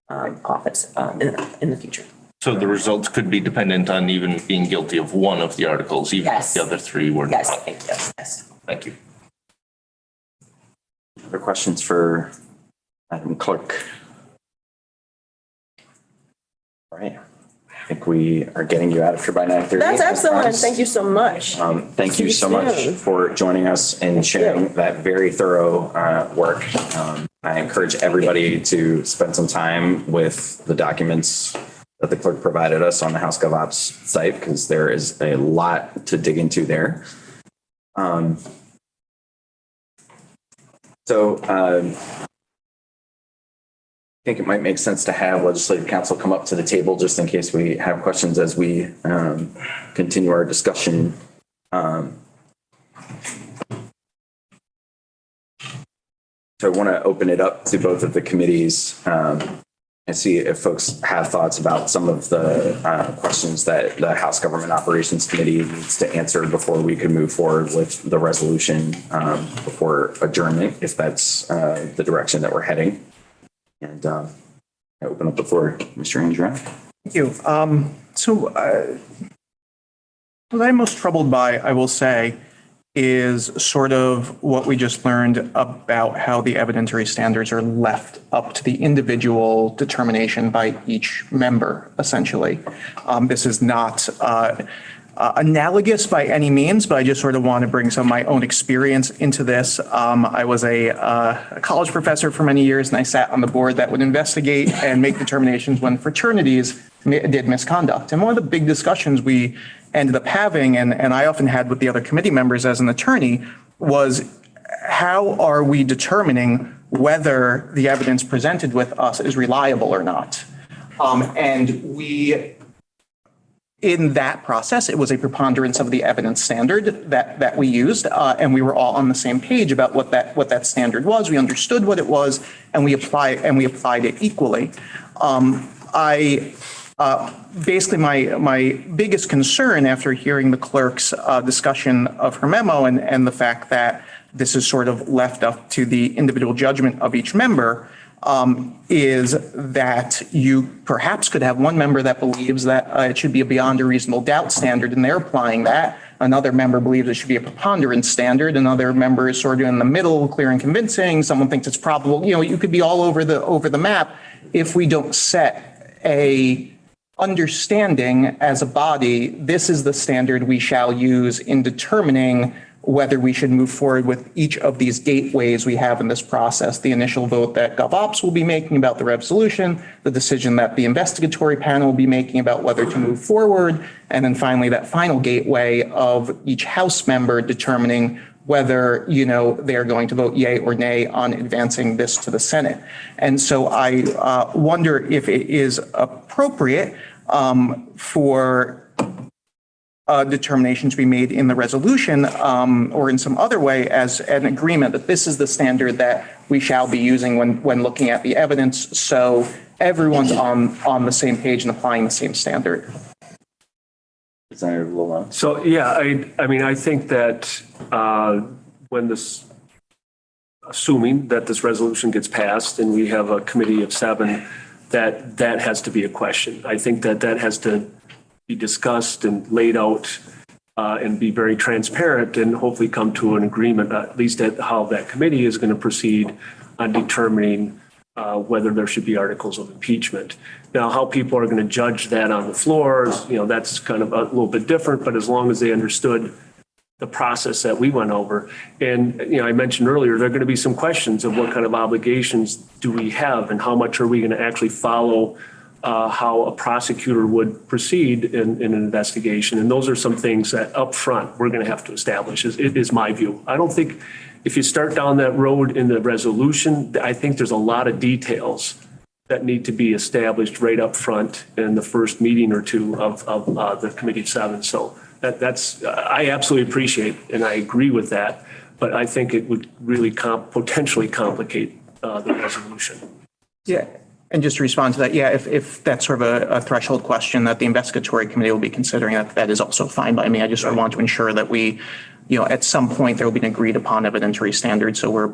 in the future. So the results could be dependent on even being guilty of one of the articles, even if the other 3 were not. Yes. Thank you. Other questions for Madam Clerk? All right. I think we are getting you out of here by 9:30. That's excellent. Thank you so much. Thank you so much for joining us and sharing that very thorough work. I encourage everybody to spend some time with the documents that the clerk provided us on the House GovOps site, because there is a lot to dig into there. I think it might make sense to have legislative counsel come up to the table just in case we have questions as we continue our discussion. So I want to open it up to both of the committees and see if folks have thoughts about some of the questions that the House Government Operations Committee needs to answer before we can move forward with the resolution before adjournment, if that's the direction that we're heading. And I open up the floor, Mr. Andrew. Thank you. What I'm most troubled by, I will say, is sort of what we just learned about how the evidentiary standards are left up to the individual determination by each member, essentially. This is not analogous by any means, but I just sort of want to bring some of my own experience into this. I was a college professor for many years, and I sat on the board that would investigate and make determinations when fraternities did misconduct. And one of the big discussions we ended up having, and I often had with the other committee members as an attorney, was how are we determining whether the evidence presented with us is reliable or not? And we, in that process, it was a preponderance of the evidence standard that we used, and we were all on the same page about what that standard was. We understood what it was, and we applied it equally. Basically, my biggest concern after hearing the clerk's discussion of her memo and the fact that this is sort of left up to the individual judgment of each member is that you perhaps could have one member that believes that it should be a beyond a reasonable doubt standard, and they're applying that. Another member believes it should be a preponderance standard. Another member is sort of in the middle, clear and convincing. Someone thinks it's probable. You could be all over the map if we don't set a understanding as a body. This is the standard we shall use in determining whether we should move forward with each of these gateways we have in this process. The initial vote that GovOps will be making about the resolution, the decision that the investigatory panel will be making about whether to move forward, and then finally that final gateway of each House member determining whether, they're going to vote yay or nay on advancing this to the Senate. And so I wonder if it is appropriate for a determination to be made in the resolution or in some other way as an agreement that this is the standard that we shall be using when looking at the evidence, so everyone's on the same page and applying the same standard. Senator Lowell. So, yeah, I think that when assuming that this resolution gets passed and we have a committee of 7, that has to be a question. I think that has to be discussed and laid out and be very transparent and hopefully come to an agreement, at least at how that committee is going to proceed on determining whether there should be articles of impeachment. Now, how people are going to judge that on the floor is, that's kind of a little bit different, but as long as they understood the process that we went over. And, I mentioned earlier, there are going to be some questions of what kind of obligations do we have and how much are we going to actually follow how a prosecutor would proceed in an investigation. And those are some things that up front we're going to have to establish, is my view. I don't think if you start down that road in the resolution, I think there's a lot of details that need to be established right up front in the first meeting or two of the Committee of 7. So that's I absolutely appreciate and I agree with that, but I think it would really potentially complicate the resolution. Yeah. And just to respond to that, yeah, if that's sort of a threshold question that the investigatory committee will be considering, that is also fine by me. I just want to ensure that we, at some point there will be an agreed upon evidentiary standard. So we're,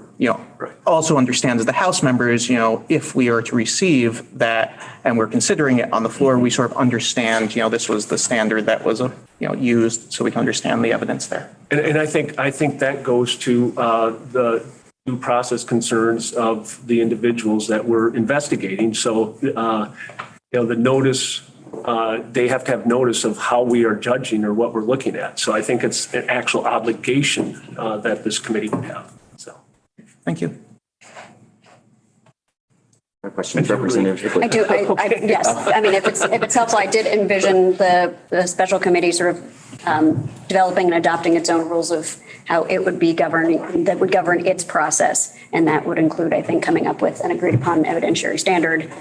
also understand as the House members, if we are to receive that and we're considering it on the floor, we sort of understand, this was the standard that was, used, so we can understand the evidence there. And I think that goes to the due process concerns of the individuals that we're investigating. So, the notice, they have to have notice of how we are judging or what we're looking at. So I think it's an actual obligation that this committee would have. So, thank you. Questions, Representative? I do. Yes. I mean, if it's helpful, I did envision the special committee sort of developing and adopting its own rules of how it would be governing, that would govern its process. And that would include, I think, coming up with an agreed upon evidentiary standard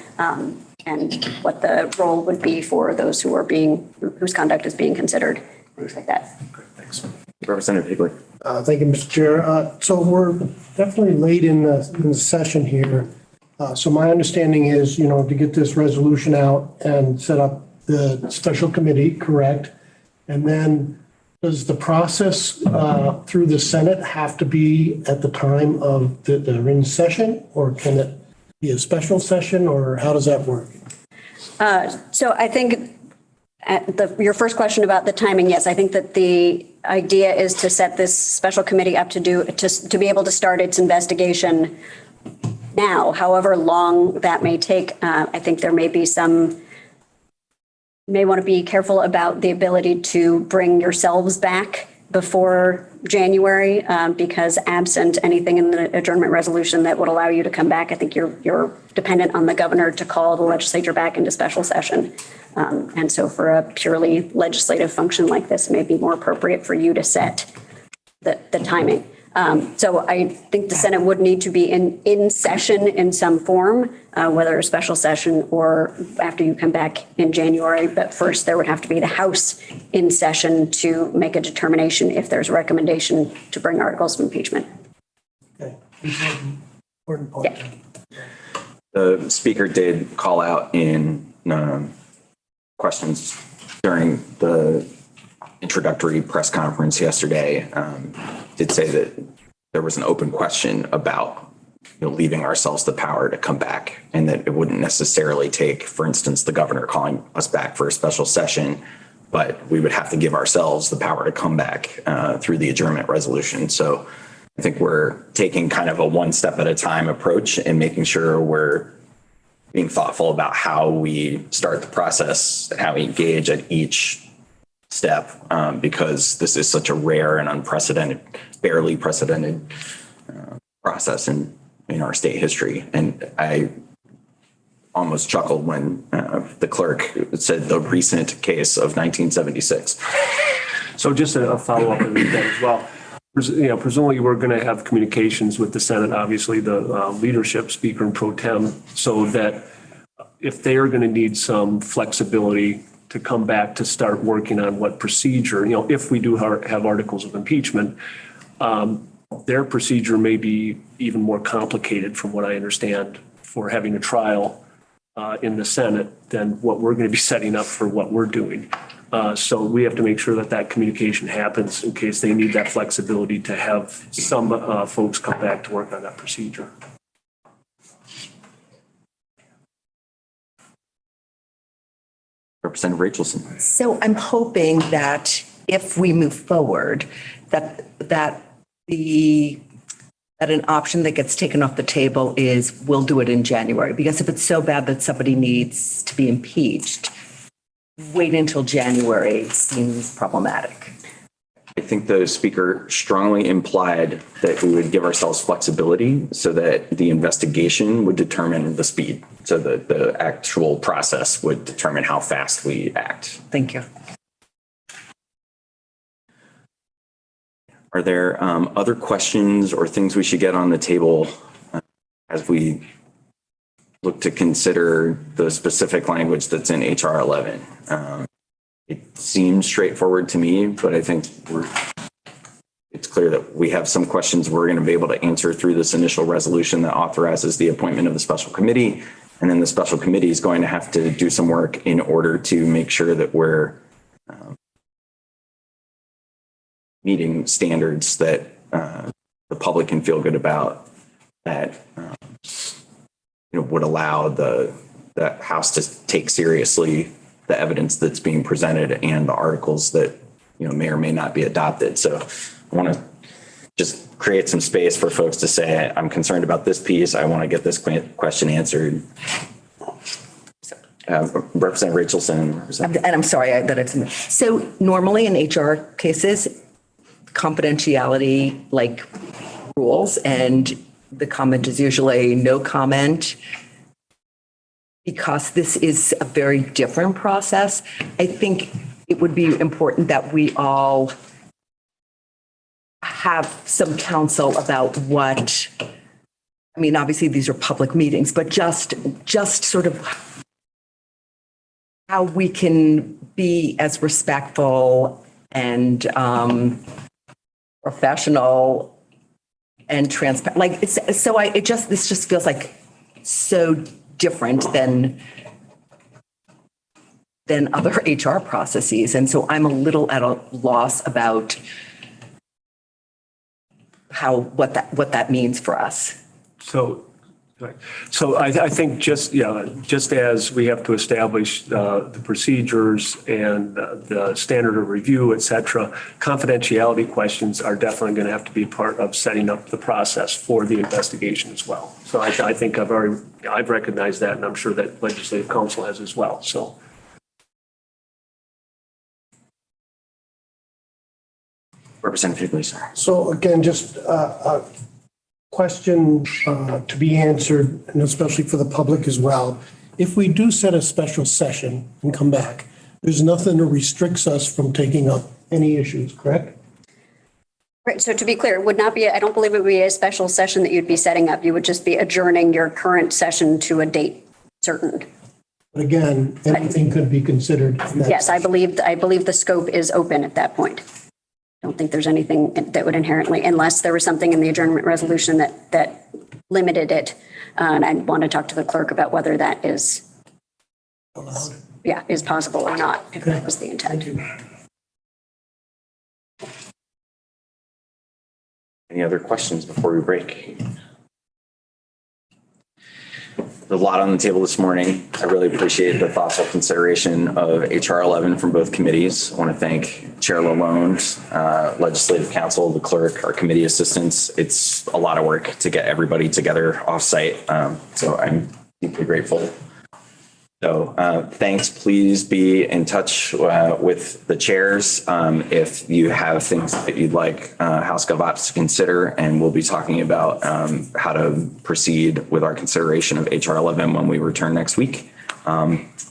and what the role would be for those who are whose conduct is being considered, things like that. Thanks. Representative Higley. Thank you, Mr. Chair. So we're definitely late in the session here. So my understanding is, to get this resolution out and set up the special committee, correct? And then does the process through the Senate have to be at the time of the written session, or can it be a special session, or how does that work? So I think your first question about the timing, yes, I think that the idea is to set this special committee up to be able to start its investigation now, however long that may take. I think there may be may want to be careful about the ability to bring yourselves back before January, because absent anything in the adjournment resolution that would allow you to come back, I think you're dependent on the governor to call the legislature back into special session. And so for a purely legislative function like this, it may be more appropriate for you to set the timing. So I think the Senate would need to be in session in some form, whether a special session or after you come back in January. But first, there would have to be the House in session to make a determination if there's a recommendation to bring articles of impeachment. Okay. Important point. Yeah. The speaker did call out in questions during the introductory press conference yesterday, did say that there was an open question about leaving ourselves the power to come back, and that it wouldn't necessarily take, for instance, the governor calling us back for a special session, but we would have to give ourselves the power to come back through the adjournment resolution. So I think we're taking kind of a one step at a time approach and making sure we're being thoughtful about how we start the process and how we engage at each step, because this is such a rare and unprecedented, barely precedented process in our state history. And I almost chuckled when the clerk said the recent case of 1976. So just a follow-up on that as well. Presumably we're going to have communications with the Senate, obviously the leadership, Speaker and Pro Tem, so that if they are going to need some flexibility to come back to start working on what procedure, if we do have articles of impeachment, their procedure may be even more complicated from what I understand for having a trial in the Senate than what we're going to be setting up for what we're doing. So we have to make sure that communication happens in case they need that flexibility to have some folks come back to work on that procedure. Representative Rachelson. So I'm hoping that if we move forward, that an option that gets taken off the table is we'll do it in January. Because if it's so bad that somebody needs to be impeached, wait until January seems problematic. I think the speaker strongly implied that we would give ourselves flexibility so that the investigation would determine the speed. So that the actual process would determine how fast we act. Thank you. Are there other questions or things we should get on the table as we look to consider the specific language that's in HR 11? It seems straightforward to me, but I think it's clear that we have some questions we're going to be able to answer through this initial resolution that authorizes the appointment of the special committee. And then the special committee is going to have to do some work in order to make sure that we're meeting standards that the public can feel good about, that would allow the House to take seriously the evidence that's being presented and the articles that may or may not be adopted. So I want to just create some space for folks to say, I'm concerned about this piece. I want to get this question answered. Representative Rachelson. And I'm sorry that it's, so normally in HR cases, confidentiality rules, and the comment is usually no comment. Because this is a very different process, I think it would be important that we all have some counsel about what, I mean, obviously these are public meetings, but just sort of how we can be as respectful and professional and transparent. Like, this just feels like so different than other HR processes. And so I'm a little at a loss about what that means for us. So I think just as we have to establish the procedures and the standard of review, et cetera, confidentiality questions are definitely going to have to be part of setting up the process for the investigation as well. So I think I've recognized that, and I'm sure that Legislative Council has as well. So. Representative Lisa. So again, just a question to be answered, and especially for the public as well. If we do set a special session and come back, there's nothing that restricts us from taking up any issues, correct? Right. So to be clear, it would not be, I don't believe it would be a special session that you'd be setting up. You would just be adjourning your current session to a date certain. But again, anything could be considered. Yes, I believe the scope is open at that point. I don't think there's anything that would inherently, unless there was something in the adjournment resolution that limited it. And I'd want to talk to the clerk about whether that is possible or not, if that was the intent. Any other questions before we break? There's a lot on the table this morning. I really appreciate the thoughtful consideration of HR 11 from both committees. I want to thank Chair Lalonde, Legislative Council, the clerk, our committee assistants. It's a lot of work to get everybody together off-site. So I'm deeply grateful. So thanks. Please be in touch with the chairs if you have things that you'd like House GovOps to consider, and we'll be talking about how to proceed with our consideration of HR 11 when we return next week.